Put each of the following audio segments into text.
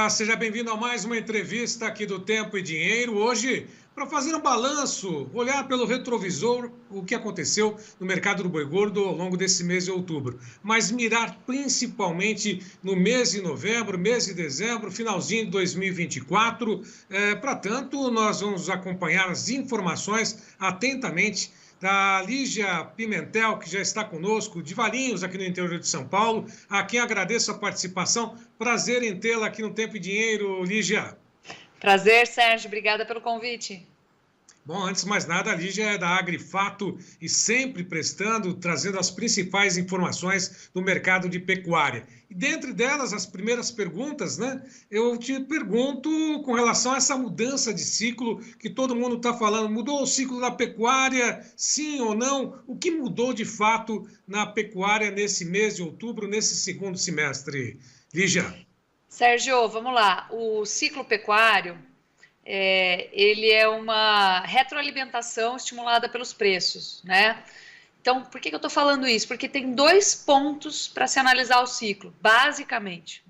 Olá, seja bem-vindo a mais uma entrevista aqui do Tempo e Dinheiro. Hoje, para fazer um balanço, olhar pelo retrovisor o que aconteceu no mercado do boi gordo ao longo desse mês de outubro, mas mirar principalmente no mês de novembro, mês de dezembro, finalzinho de 2024. Para tanto, nós vamos acompanhar as informações atentamente da Lígia Pimentel, que já está conosco, de Valinhos, aqui no interior de São Paulo, a quem agradeço a participação. Prazer em tê-la aqui no Tempo e Dinheiro, Lígia. Prazer, Sérgio. Obrigada pelo convite. Bom, antes de mais nada, a Lígia é da Agrifato e sempre trazendo as principais informações do mercado de pecuária. E dentre delas, as primeiras perguntas, né? Eu te pergunto com relação a essa mudança de ciclo que todo mundo está falando. Mudou o ciclo da pecuária, sim ou não? O que mudou de fato na pecuária nesse mês de outubro, nesse segundo semestre, Lígia? Sérgio, vamos lá. O ciclo pecuário, ele é uma retroalimentação estimulada pelos preços, né? Então, por que eu estou falando isso? Porque tem dois pontos para se analisar o ciclo, basicamente.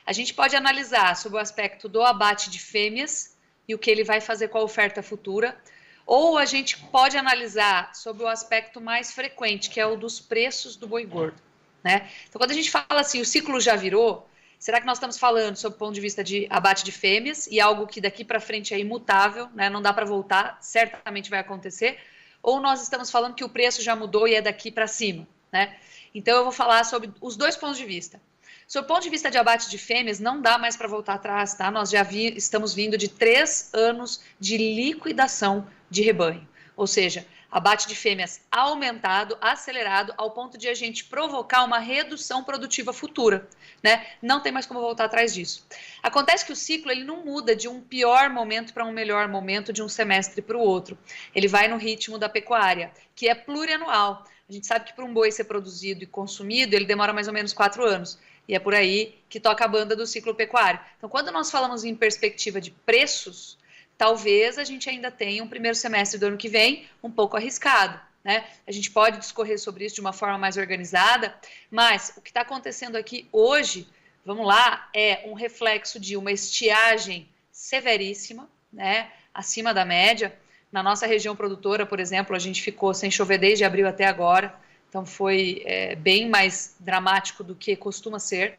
A gente pode analisar sob o aspecto do abate de fêmeas e o que ele vai fazer com a oferta futura, ou a gente pode analisar sob o aspecto mais frequente, que é o dos preços do boi gordo, né? Então, quando a gente fala assim, o ciclo já virou, será que nós estamos falando sob o ponto de vista de abate de fêmeas e algo que daqui para frente é imutável, né? Não dá para voltar, certamente vai acontecer, ou nós estamos falando que o preço já mudou e é daqui para cima, né? Então eu vou falar sobre os dois pontos de vista. Sob o ponto de vista de abate de fêmeas, não dá mais para voltar atrás, tá? Nós já estamos vindo de 3 anos de liquidação de rebanho, ou seja, abate de fêmeas aumentado, acelerado, ao ponto de a gente provocar uma redução produtiva futura, né? Não tem mais como voltar atrás disso. Acontece que o ciclo ele não muda de um pior momento para um melhor momento, de um semestre para o outro. Ele vai no ritmo da pecuária, que é plurianual. A gente sabe que para um boi ser produzido e consumido, ele demora mais ou menos 4 anos. E é por aí que toca a banda do ciclo pecuário. Então, quando nós falamos em perspectiva de preços, talvez a gente ainda tenha um primeiro semestre do ano que vem um pouco arriscado, né? A gente pode discorrer sobre isso de uma forma mais organizada, mas o que está acontecendo aqui hoje, vamos lá, é um reflexo de uma estiagem severíssima, né? Acima da média. Na nossa região produtora, por exemplo, a gente ficou sem chover desde abril até agora, então foi bem mais dramático do que costuma ser.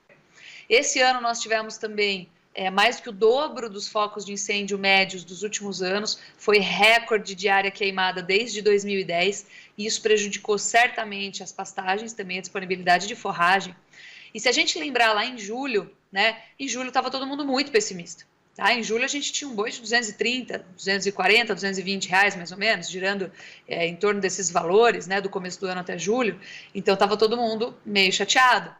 Esse ano nós tivemos também mais do que o dobro dos focos de incêndio médios dos últimos anos, foi recorde de área queimada desde 2010, e isso prejudicou certamente as pastagens, também a disponibilidade de forragem. E se a gente lembrar lá em julho, né, em julho estava todo mundo muito pessimista. Tá? Em julho a gente tinha um boi de 230, 240, 220 reais mais ou menos, girando em torno desses valores, né, do começo do ano até julho, então estava todo mundo meio chateado.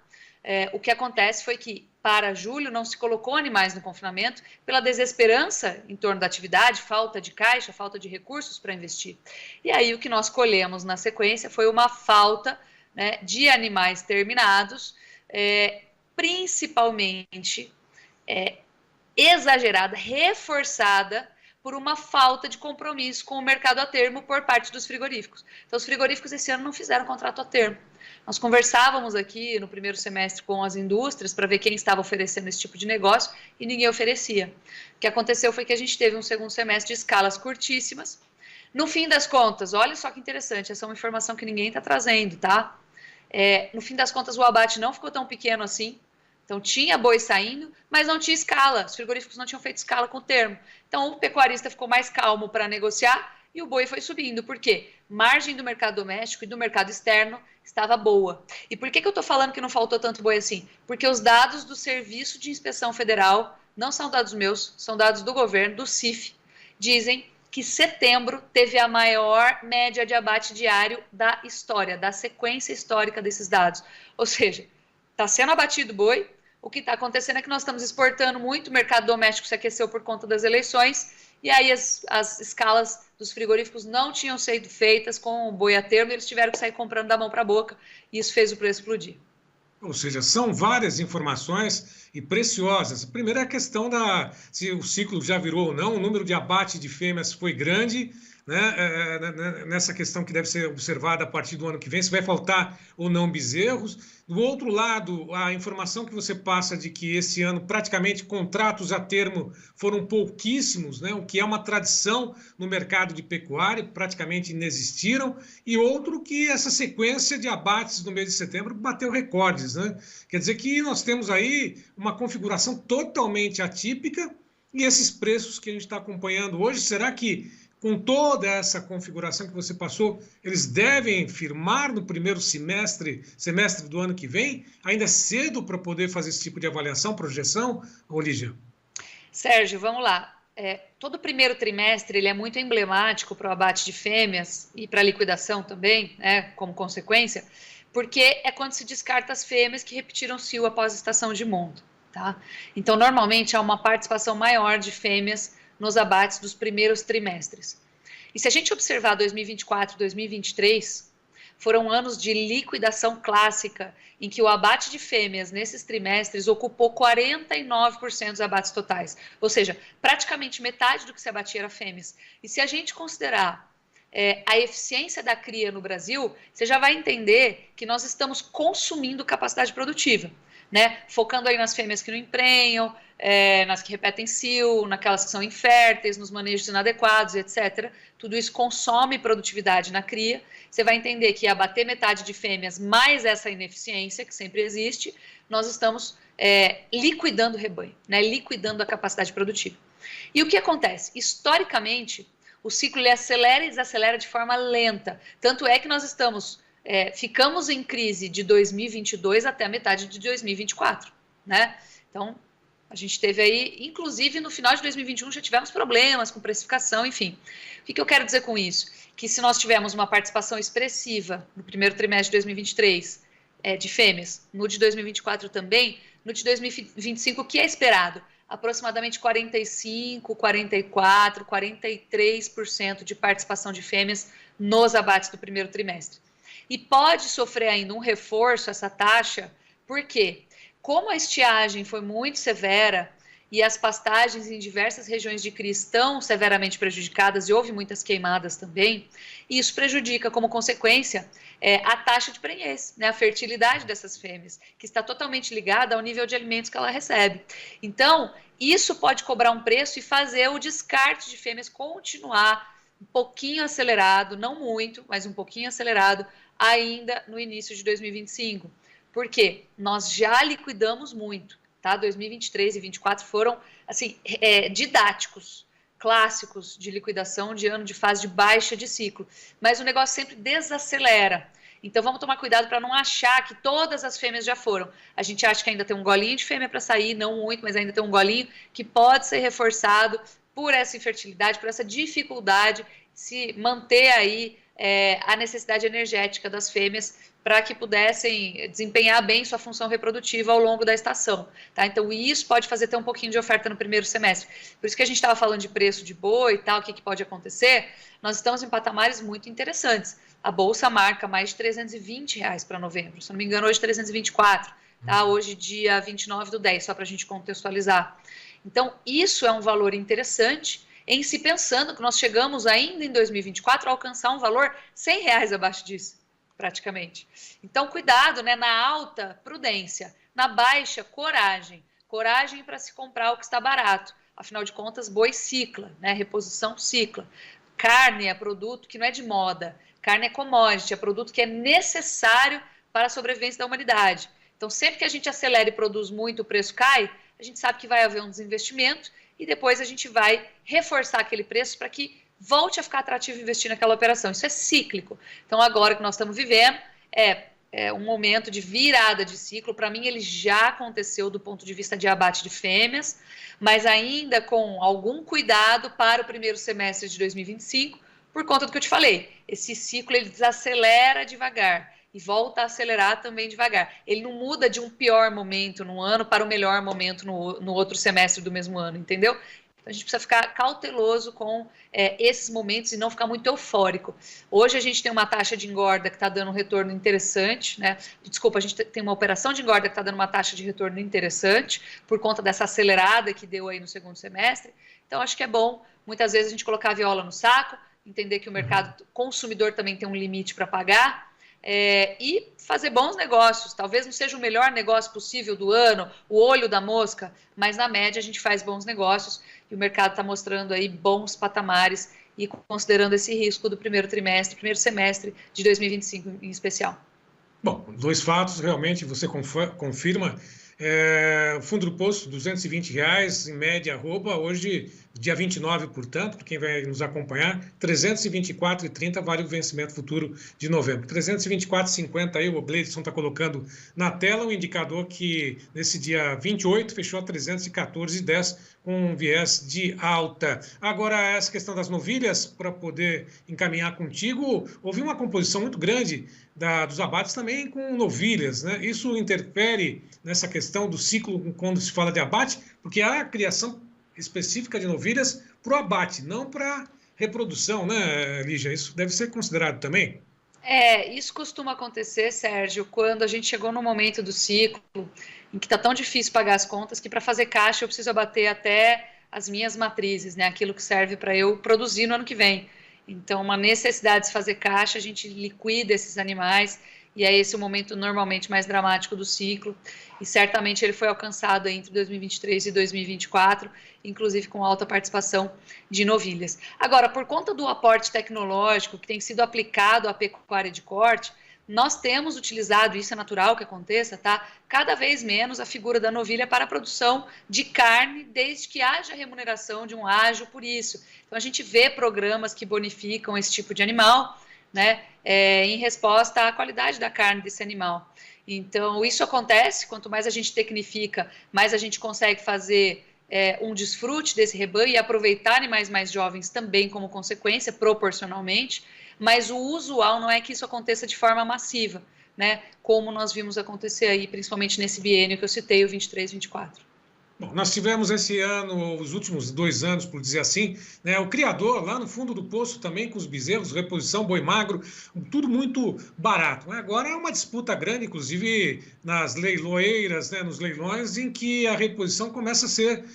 O que acontece foi que para julho não se colocou animais no confinamento pela desesperança em torno da atividade, falta de caixa, falta de recursos para investir. E aí o que nós colhemos na sequência foi uma falta, né, de animais terminados, principalmente exagerada, reforçada por uma falta de compromisso com o mercado a termo por parte dos frigoríficos. Então os frigoríficos esse ano não fizeram contrato a termo. Nós conversávamos aqui no primeiro semestre com as indústrias para ver quem estava oferecendo esse tipo de negócio e ninguém oferecia. O que aconteceu foi que a gente teve um segundo semestre de escalas curtíssimas. No fim das contas, olha só que interessante, essa é uma informação que ninguém está trazendo, tá? No fim das contas, o abate não ficou tão pequeno assim. Então tinha boi saindo, mas não tinha escala. Os frigoríficos não tinham feito escala com o termo. Então o pecuarista ficou mais calmo para negociar e o boi foi subindo. Por quê? Margem do mercado doméstico e do mercado externo estava boa. E por que eu estou falando que não faltou tanto boi assim? Porque os dados do Serviço de Inspeção Federal, não são dados meus, são dados do governo, do CIF, dizem que setembro teve a maior média de abate diário da história, da sequência histórica desses dados. Ou seja, está sendo abatido boi. O que está acontecendo é que nós estamos exportando muito, o mercado doméstico se aqueceu por conta das eleições, e aí as escalas dos frigoríficos não tinham sido feitas com o boi a termo, eles tiveram que sair comprando da mão para a boca, e isso fez o preço explodir. Ou seja, são várias informações e preciosas. Primeiro é a questão se o ciclo já virou ou não, o número de abate de fêmeas foi grande, né, nessa questão que deve ser observada a partir do ano que vem, se vai faltar ou não bezerros. Do outro lado, a informação que você passa de que esse ano praticamente contratos a termo foram pouquíssimos, né, o que é uma tradição no mercado de pecuária, praticamente inexistiram, e outro que essa sequência de abates no mês de setembro bateu recordes, né? Quer dizer que nós temos aí uma configuração totalmente atípica e esses preços que a gente está acompanhando hoje, será que com toda essa configuração que você passou, eles devem firmar no primeiro semestre do ano que vem? Ainda é cedo para poder fazer esse tipo de avaliação, projeção, Lígia? Sérgio, vamos lá. Todo o primeiro trimestre ele é muito emblemático para o abate de fêmeas e para a liquidação também, né, como consequência, porque é quando se descarta as fêmeas que repetiram cio após a estação de monta. Tá? Então, normalmente, há uma participação maior de fêmeas nos abates dos primeiros trimestres. E se a gente observar 2024 e 2023, foram anos de liquidação clássica, em que o abate de fêmeas nesses trimestres ocupou 49% dos abates totais. Ou seja, praticamente metade do que se abatia era fêmeas. E se a gente considerar a eficiência da cria no Brasil, você já vai entender que nós estamos consumindo capacidade produtiva, né? Focando aí nas fêmeas que não emprenham, nas que repetem cio, naquelas que são inférteis, nos manejos inadequados, etc. Tudo isso consome produtividade na cria. Você vai entender que abater metade de fêmeas mais essa ineficiência, que sempre existe, nós estamos liquidando o rebanho, né? Liquidando a capacidade produtiva. E o que acontece? Historicamente, o ciclo ele acelera e desacelera de forma lenta. Tanto é que nós ficamos em crise de 2022 até a metade de 2024, né? Então, a gente teve aí, inclusive no final de 2021 já tivemos problemas com precificação, enfim. O que eu quero dizer com isso? Que se nós tivermos uma participação expressiva no primeiro trimestre de 2023 de fêmeas, no de 2024 também, no de 2025 o que é esperado? Aproximadamente 45, 44, 43% de participação de fêmeas nos abates do primeiro trimestre. E pode sofrer ainda um reforço essa taxa, porque como a estiagem foi muito severa e as pastagens em diversas regiões de cria estão severamente prejudicadas e houve muitas queimadas também, isso prejudica como consequência a taxa de prenhez, né, a fertilidade dessas fêmeas, que está totalmente ligada ao nível de alimentos que ela recebe. Então, isso pode cobrar um preço e fazer o descarte de fêmeas continuar um pouquinho acelerado, não muito, mas um pouquinho acelerado, ainda no início de 2025. Por quê? Nós já liquidamos muito, tá? 2023 e 2024 foram, assim, didáticos, clássicos de liquidação de ano de fase de baixa de ciclo. Mas o negócio sempre desacelera. Então, vamos tomar cuidado para não achar que todas as fêmeas já foram. A gente acha que ainda tem um golinho de fêmea para sair, não muito, mas ainda tem um golinho que pode ser reforçado por essa infertilidade, por essa dificuldade de se manter aí a necessidade energética das fêmeas para que pudessem desempenhar bem sua função reprodutiva ao longo da estação. Tá? Então, isso pode fazer ter um pouquinho de oferta no primeiro semestre. Por isso que a gente estava falando de preço de boi e tal, o que pode acontecer. Nós estamos em patamares muito interessantes. A Bolsa marca mais de R$320 para novembro. Se não me engano, hoje 324. Tá? Hoje, dia 29/10, só para a gente contextualizar. Então, isso é um valor interessante em se pensando que nós chegamos ainda em 2024 a alcançar um valor R$100 abaixo disso, praticamente. Então, cuidado, né? Na alta, prudência. Na baixa, coragem. Coragem para se comprar o que está barato. Afinal de contas, boi cicla, né? Reposição cicla. Carne é produto que não é de moda. Carne é commodity, é produto que é necessário para a sobrevivência da humanidade. Então, sempre que a gente acelera e produz muito, o preço cai, a gente sabe que vai haver um desinvestimento e depois a gente vai reforçar aquele preço para que volte a ficar atrativo investir naquela operação. Isso é cíclico. Então, agora que nós estamos vivendo, é um momento de virada de ciclo. Para mim, ele já aconteceu do ponto de vista de abate de fêmeas, mas ainda com algum cuidado para o primeiro semestre de 2025, por conta do que eu te falei. Esse ciclo, ele desacelera devagar e volta a acelerar também devagar. Ele não muda de um pior momento no ano para o melhor momento no outro semestre do mesmo ano, entendeu? Então a gente precisa ficar cauteloso com esses momentos e não ficar muito eufórico. Hoje a gente tem uma taxa de engorda que está dando um retorno interessante, né? Desculpa, a gente tem uma operação de engorda que está dando uma taxa de retorno interessante por conta dessa acelerada que deu aí no segundo semestre. Então acho que é bom, muitas vezes, a gente colocar a viola no saco, entender que o mercado consumidor também tem um limite para pagar, e fazer bons negócios. Talvez não seja o melhor negócio possível do ano, o olho da mosca, mas na média a gente faz bons negócios e o mercado está mostrando aí bons patamares e considerando esse risco do primeiro semestre de 2025 em especial. Bom, 2 fatos, realmente, você confirma. O fundo do poço, R$220, em média, arroba, hoje, dia 29, portanto, para quem vai nos acompanhar, R$324,30 vale o vencimento futuro de novembro. R$324,50 aí, o Gleidson está colocando na tela, um indicador que nesse dia 28 fechou a R$314,10 com um viés de alta. Agora, essa questão das novilhas, para poder encaminhar contigo, houve uma composição muito grande dos abates também com novilhas, né? Isso interfere nessa questão do ciclo quando se fala de abate, porque há a criação específica de novilhas para o abate, não para reprodução, né, Lígia? Isso deve ser considerado também? Isso costuma acontecer, Sérgio, quando a gente chegou no momento do ciclo em que está tão difícil pagar as contas que para fazer caixa eu preciso abater até as minhas matrizes, né? Aquilo que serve para eu produzir no ano que vem. Então, uma necessidade de fazer caixa, a gente liquida esses animais e é esse o momento normalmente mais dramático do ciclo e certamente ele foi alcançado entre 2023 e 2024, inclusive com alta participação de novilhas. Agora, por conta do aporte tecnológico que tem sido aplicado à pecuária de corte, nós temos utilizado, isso é natural que aconteça, tá? Cada vez menos a figura da novilha para a produção de carne, desde que haja remuneração de um ágio por isso. Então a gente vê programas que bonificam esse tipo de animal, né? Em resposta à qualidade da carne desse animal. Então isso acontece, quanto mais a gente tecnifica, mais a gente consegue fazer um desfrute desse rebanho e aproveitar animais mais jovens também como consequência, proporcionalmente. Mas o usual não é que isso aconteça de forma massiva, né? Como nós vimos acontecer aí, principalmente nesse biênio que eu citei, o 23, 24. Bom, nós tivemos esse ano, os últimos 2 anos, por dizer assim, né, o criador lá no fundo do poço também com os bezerros, reposição, boi magro, tudo muito barato. Agora é uma disputa grande, inclusive nas leiloeiras, né, nos leilões, em que a reposição começa a ser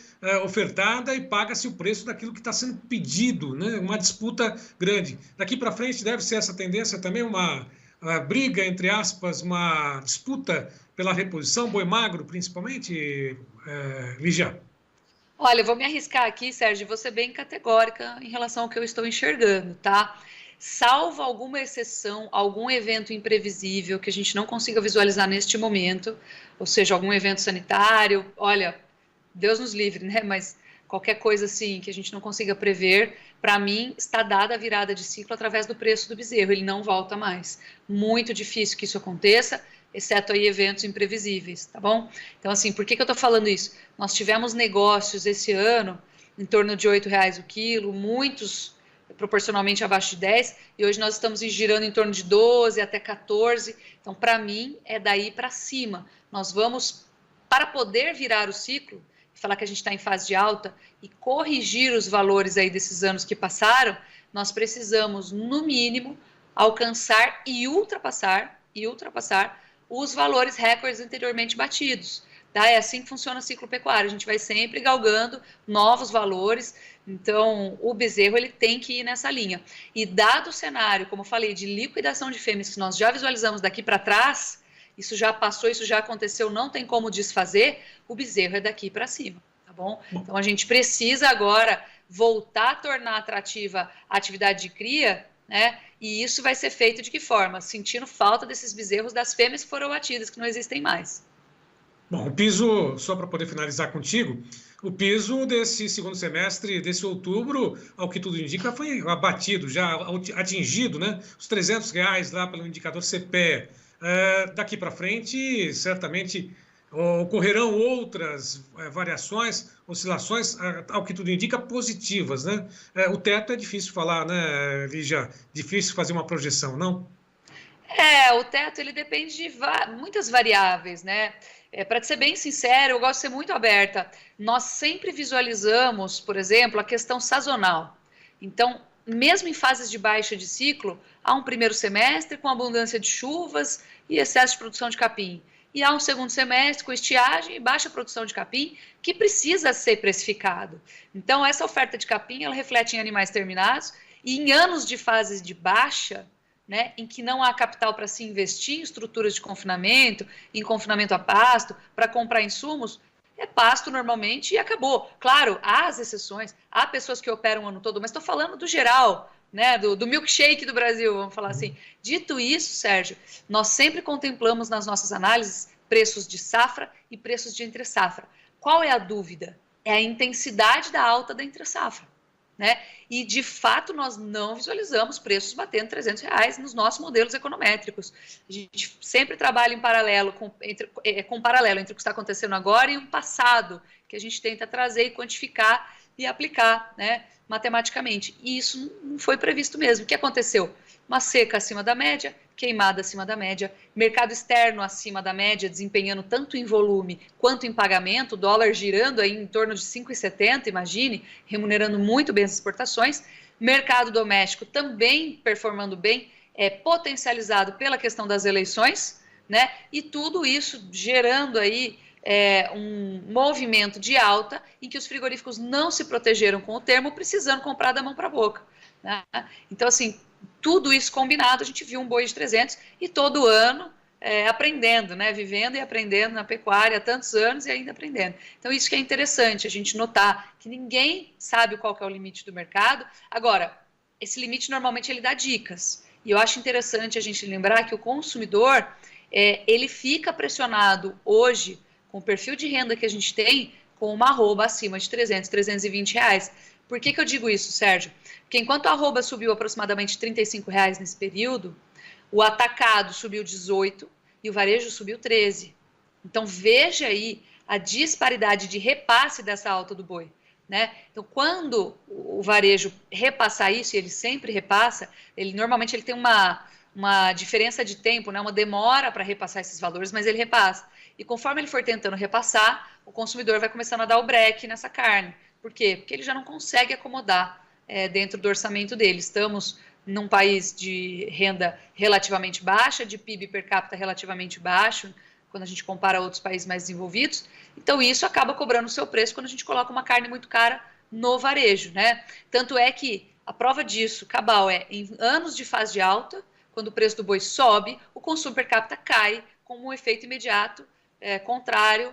ofertada e paga-se o preço daquilo que está sendo pedido, né, uma disputa grande. Daqui para frente deve ser essa tendência também, uma briga, entre aspas, uma disputa pela reposição, boi magro, principalmente, Lígia? Olha, eu vou me arriscar aqui, Sérgio, vou ser bem categórica em relação ao que eu estou enxergando, tá? Salvo alguma exceção, algum evento imprevisível que a gente não consiga visualizar neste momento, ou seja, algum evento sanitário, olha, Deus nos livre, né? Mas qualquer coisa assim que a gente não consiga prever, para mim está dada a virada de ciclo através do preço do bezerro, ele não volta mais. Muito difícil que isso aconteça, exceto aí eventos imprevisíveis, tá bom? Então, assim, por que eu estou falando isso? Nós tivemos negócios esse ano em torno de R$8 o quilo, muitos proporcionalmente abaixo de 10, e hoje nós estamos girando em torno de 12 até 14. Então, para mim, é daí para cima. Nós vamos, para poder virar o ciclo, falar que a gente está em fase de alta e corrigir os valores aí desses anos que passaram, nós precisamos, no mínimo, alcançar e ultrapassar os valores recordes anteriormente batidos. Tá? É assim que funciona o ciclo pecuário, a gente vai sempre galgando novos valores, então o bezerro ele tem que ir nessa linha. E dado o cenário, como eu falei, de liquidação de fêmeas que nós já visualizamos daqui para trás, isso já passou, isso já aconteceu, não tem como desfazer, o bezerro é daqui para cima, tá bom? Então a gente precisa agora voltar a tornar atrativa a atividade de cria, né? E isso vai ser feito de que forma? Sentindo falta desses bezerros das fêmeas que foram batidas, que não existem mais. Bom, o piso, só para poder finalizar contigo, o piso desse segundo semestre, desse outubro, ao que tudo indica, foi abatido, já atingido, né? Os R$300 lá pelo indicador CPE. Daqui para frente, certamente ocorrerão outras variações, oscilações, ao que tudo indica, positivas, né? O teto é difícil falar, né, Lígia? Difícil fazer uma projeção, não? O teto ele depende de muitas variáveis, né? Para ser bem sincero, eu gosto de ser muito aberta. Nós sempre visualizamos, por exemplo, a questão sazonal. Então, mesmo em fases de baixa de ciclo, há um primeiro semestre com abundância de chuvas e excesso de produção de capim. E há um segundo semestre com estiagem e baixa produção de capim, que precisa ser precificado. Então, essa oferta de capim, ela reflete em animais terminados e em anos de fases de baixa, né, em que não há capital para se investir em estruturas de confinamento, em confinamento a pasto, para comprar insumos, é pasto normalmente e acabou. Claro, há as exceções, há pessoas que operam o ano todo, mas estou falando do geral, né, do milkshake do Brasil, vamos falar assim. Dito isso, Sérgio, nós sempre contemplamos nas nossas análises preços de safra e preços de entre safra. Qual é a dúvida? É a intensidade da alta da entre safra. Né? E, de fato, nós não visualizamos preços batendo R$300 nos nossos modelos econométricos. A gente sempre trabalha em paralelo com paralelo entre o que está acontecendo agora e o passado, que a gente tenta trazer e quantificar e aplicar, né, matematicamente. E isso não foi previsto mesmo. O que aconteceu? Uma seca acima da média, queimada acima da média, mercado externo acima da média, desempenhando tanto em volume quanto em pagamento, dólar girando aí em torno de 5,70, imagine, remunerando muito bem as exportações, mercado doméstico também performando bem, potencializado pela questão das eleições, né? E tudo isso gerando aí um movimento de alta em que os frigoríficos não se protegeram com o termo, precisando comprar da mão para a boca, né? Então, assim, tudo isso combinado, a gente viu um boi de 300 e todo ano aprendendo, né? Vivendo e aprendendo na pecuária há tantos anos e ainda aprendendo. Então, isso que é interessante, a gente notar que ninguém sabe qual que é o limite do mercado. Agora, esse limite normalmente ele dá dicas. E eu acho interessante a gente lembrar que o consumidor, ele fica pressionado hoje, com o perfil de renda que a gente tem, com uma arroba acima de 300, R$320. Por que eu digo isso, Sérgio? Porque enquanto a arroba subiu aproximadamente R$35 nesse período, o atacado subiu 18 e o varejo subiu 13. Então, veja aí a disparidade de repasse dessa alta do boi, né? Então, quando o varejo repassar isso, e ele sempre repassa, normalmente ele tem uma diferença de tempo, né? Uma demora para repassar esses valores, mas ele repassa. E conforme ele for tentando repassar, o consumidor vai começando a dar o break nessa carne. Por quê? Porque ele já não consegue acomodar dentro do orçamento dele. Estamos num país de renda relativamente baixa, de PIB per capita relativamente baixo, quando a gente compara outros países mais desenvolvidos. Então, isso acaba cobrando o seu preço quando a gente coloca uma carne muito cara no varejo, né? Tanto é que a prova disso, cabal, em anos de fase de alta, quando o preço do boi sobe, o consumo per capita cai com um efeito imediato contrário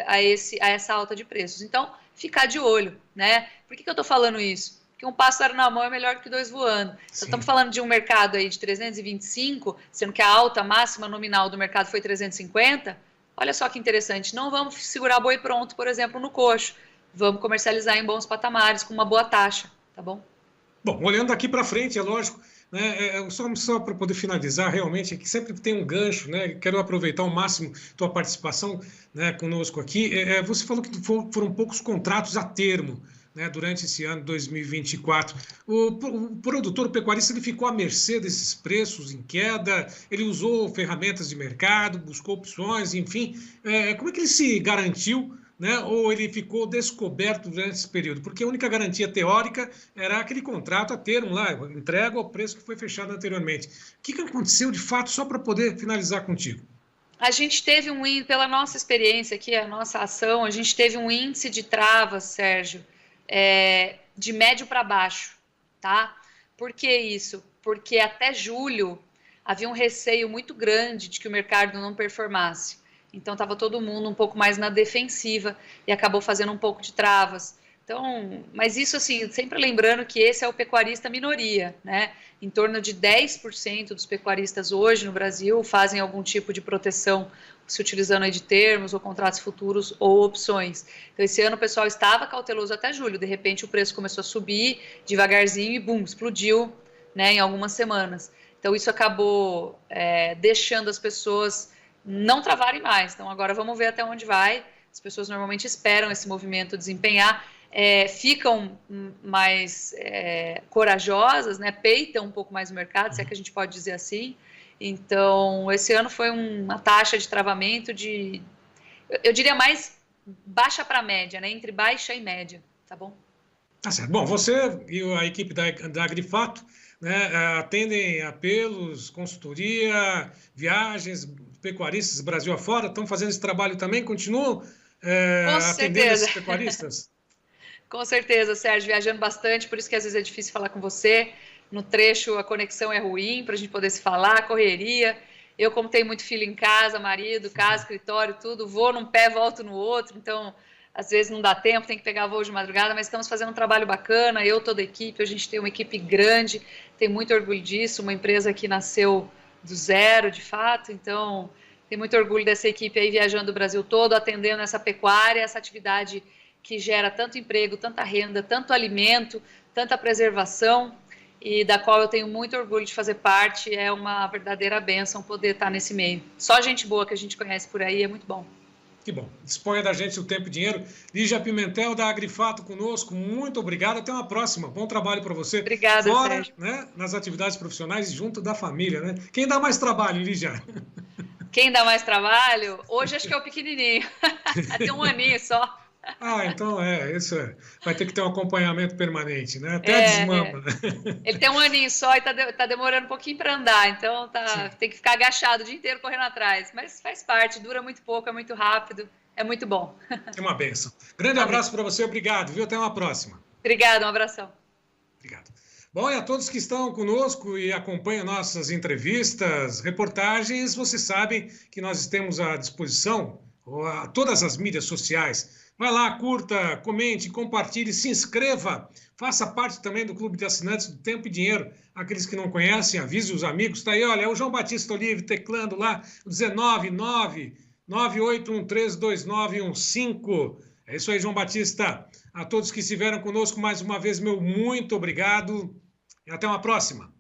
a essa alta de preços. Então, ficar de olho, né? Por que eu estou falando isso? Porque um pássaro na mão é melhor do que dois voando. Então, estamos falando de um mercado aí de 325, sendo que a alta máxima nominal do mercado foi 350. Olha só que interessante. Não vamos segurar boi pronto, por exemplo, no coxo. Vamos comercializar em bons patamares, com uma boa taxa, tá bom? Bom, olhando daqui para frente, é lógico, né, só para poder finalizar, realmente, é que sempre tem um gancho, né? Quero aproveitar ao máximo tua participação, né, conosco aqui. Você falou que foram poucos contratos a termo, né, durante esse ano 2024. O produtor, o pecuarista, ele ficou à mercê desses preços em queda, ele usou ferramentas de mercado, buscou opções, enfim. Como é que ele se garantiu, né, ou ele ficou descoberto durante esse período? Porque a única garantia teórica era aquele contrato a termo lá, entrega ao preço que foi fechado anteriormente. O que aconteceu de fato, só para poder finalizar contigo? A gente teve pela nossa experiência aqui, a nossa ação, a gente teve um índice de travas, Sérgio, de médio para baixo, tá? Por que isso? Porque até julho havia um receio muito grande de que o mercado não performasse. Então, estava todo mundo um pouco mais na defensiva e acabou fazendo um pouco de travas. Então, mas isso assim, sempre lembrando que esse é o pecuarista minoria, né? Em torno de 10% dos pecuaristas hoje no Brasil fazem algum tipo de proteção, se utilizando aí de termos ou contratos futuros ou opções. Então, esse ano o pessoal estava cauteloso até julho, de repente o preço começou a subir devagarzinho e bum, explodiu, né, em algumas semanas. Então, isso acabou deixando as pessoas não travarem mais. Então, agora vamos ver até onde vai. As pessoas normalmente esperam esse movimento desempenhar, ficam mais corajosas, né? Peitam um pouco mais o mercado, se é que a gente pode dizer assim. Então, esse ano foi uma taxa de travamento eu diria mais baixa para média, né? Entre baixa e média, tá bom? Tá certo. Bom, você e a equipe da Agrifato, né, atendem apelos, consultoria, viagens, pecuaristas Brasil afora, estão fazendo esse trabalho também, continuam Com atendendo certeza. esses pecuaristas? Com certeza, Sérgio, viajando bastante, por isso que às vezes é difícil falar com você. No trecho a conexão é ruim para a gente poder se falar, correria. Eu, como tenho muito filho em casa, marido, casa, escritório, tudo, vou num pé, volto no outro, então às vezes não dá tempo, tem que pegar voo de madrugada, mas estamos fazendo um trabalho bacana, eu, toda a equipe, a gente tem uma equipe grande, tem muito orgulho disso, uma empresa que nasceu do zero, de fato, então tem muito orgulho dessa equipe aí viajando o Brasil todo, atendendo essa pecuária, essa atividade que gera tanto emprego, tanta renda, tanto alimento, tanta preservação, e da qual eu tenho muito orgulho de fazer parte. É uma verdadeira bênção poder estar nesse meio. Só gente boa que a gente conhece por aí, é muito bom. Que bom. Disponha da gente o tempo e dinheiro. Lígia Pimentel, da Agrifato, conosco. Muito obrigado. Até uma próxima. Bom trabalho para você. Obrigada, fora, Sérgio. né, nas atividades profissionais e junto da família, né? Quem dá mais trabalho, Lígia? Quem dá mais trabalho? Hoje acho que é o pequenininho. Tem um aninho só. Então isso vai ter que ter um acompanhamento permanente, né? Até a desmama. Ele tem um aninho só e tá demorando um pouquinho para andar, então tem que ficar agachado o dia inteiro correndo atrás. Mas faz parte, dura muito pouco, é muito rápido, é muito bom. É uma bênção. Grande abraço para você, obrigado, viu? Até uma próxima. Obrigada, um abração. Obrigado. Bom, e a todos que estão conosco e acompanham nossas entrevistas, reportagens, vocês sabem que nós temos à disposição todas as mídias sociais. Vai lá, curta, comente, compartilhe, se inscreva, faça parte também do Clube de Assinantes do Tempo e Dinheiro. Aqueles que não conhecem, avise os amigos. Está aí, olha, é o João Batista Olive teclando lá, 19998132915. É isso aí, João Batista. A todos que estiveram conosco mais uma vez, meu muito obrigado e até uma próxima.